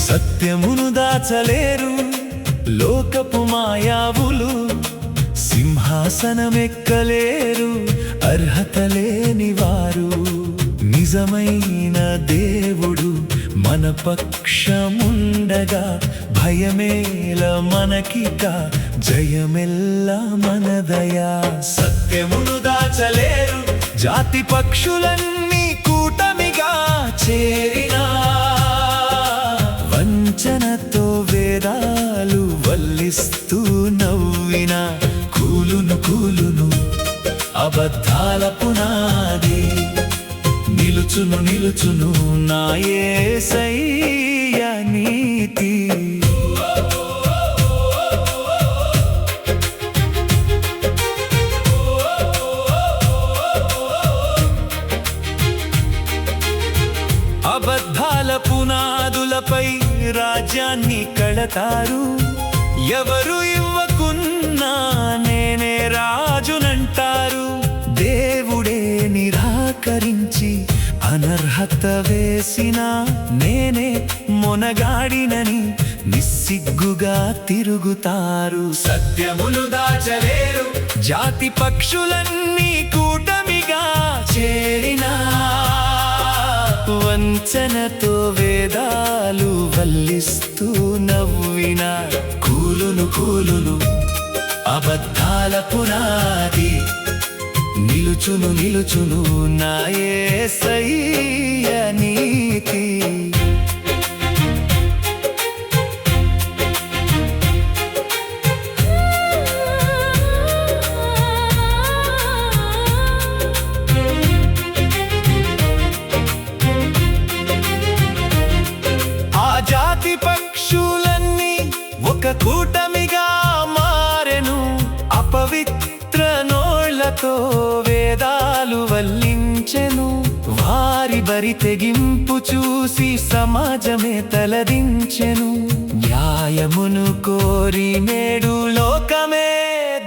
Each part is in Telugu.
సత్యమును దాచలేరు లోకపు మాయావులు, సింహాసనమెక్కలేరు అర్హత లేని వారు. నిజమైన దేవుడు మన పక్షముండగా భయమేల మనకిక, జయమెల్ల మనదయా. సత్యమును దాచలేరు జాతి పక్షులన్నీ కూటమిగా చేరినా, వంచనతో వేదాలు వల్లిస్తూ నవ్విన, కూలును కూలును అబద్ధాల పునాది, నిలుచును నిలుచును నా యేసయ్య నీతి. అబద్ధాల పునాదులపై రాజ్యాన్ని కడతారు, ఎవరు ఇవ్వకున్నా నేనే రాజునంటారు. దేవుడే నిరాకరించి అనర్హత వేసిన, నేనే మొనగాడినని నిస్సిగ్గుగా తిరుగుతారు. సత్యములు దాచలేరు జాతి పక్షులన్నీ కూటమిగా చేరినా, వంచనతో వేదాలు వల్లిస్తూ నవ్విన, కూలును కూలును అబద్ధాల పునాది, నిలుచును నిలుచును నా యేసయ్య నీతి. ఆ జాతి పక్షులన్నీ ఒక కూటమిగా మారెను, అపవిత్ర నోళ్లతో వేదాలు వల్లించెను. వారి బరి తెగింపు చూసి సమాజమే తలదించెను, న్యాయమును కోరి నేడు లోకమే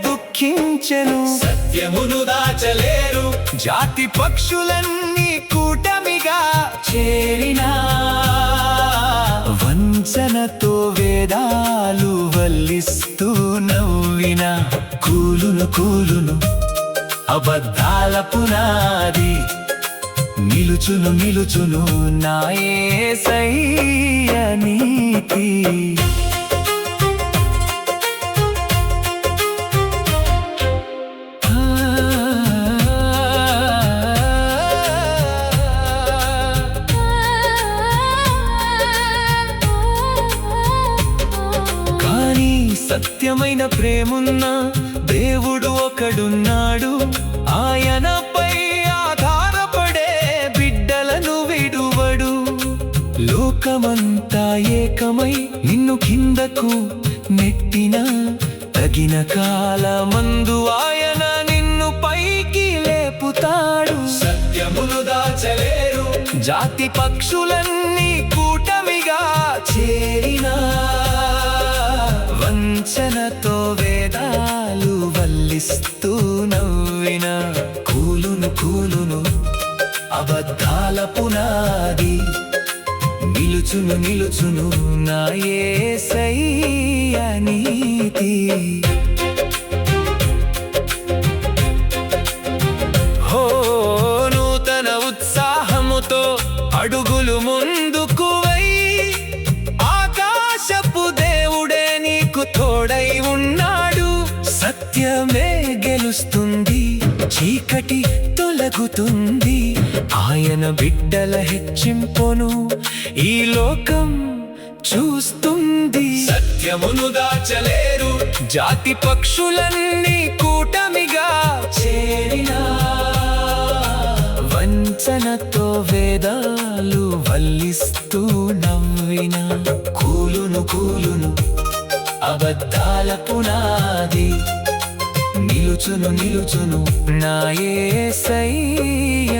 దుఃఖించెను. సత్యమును దాచలేరు జాతి పక్షులన్నీ కూటమిగా చేరినా, వంచనతో వేదాలు వల్లిస్తూ నవ్విన, కూలును కూలును అబద్ధాల పునాది, నిలుచును నిలుచును నా యేసయ్య నీతి. కానీ సత్యమైన ప్రేమున్న దేవుడు ఒకడున్నాడు, ఆయనపై ఆధారపడే బిడ్డలను విడువడు. లోకమంతా ఏకమై నిన్ను కిందకు నెట్టిన, తగిన కాలమందు ఆయన నిన్ను పైకి లేపుతాడు. సత్యమును దాచలేరు జాతి పక్షులన్నీ కూటమిగా చేరినా, వంచనతో వేదాలు వల్లిస్తూ నవ్విన, కూలును కూలును అబద్ధాల పునాది, నిలుచును నిలుచును నా యేసయ్య నీతి. హో నూతన ఉత్సాహముతో అడుగులు ముందుకు వెయ్యి, ఆకాశపు దేవుడే నీకు తోడై ఉన్నాడు. సత్యమే గెలుస్తుంది, చీకటి తొలగుతుంది, ఆయన బిడ్డల హెచ్చింపును ఈ లోకం చూస్తుంది. సత్యమును దాచలేరు జాతి పక్షులన్నీ కూటమిగా చేరినా, వంచనతో వేదాలు వల్లిస్తూ నవ్విన, కూలును కూలును అబద్ధాల పునాది, నిలుచును నిలుచును నా యేసయ్య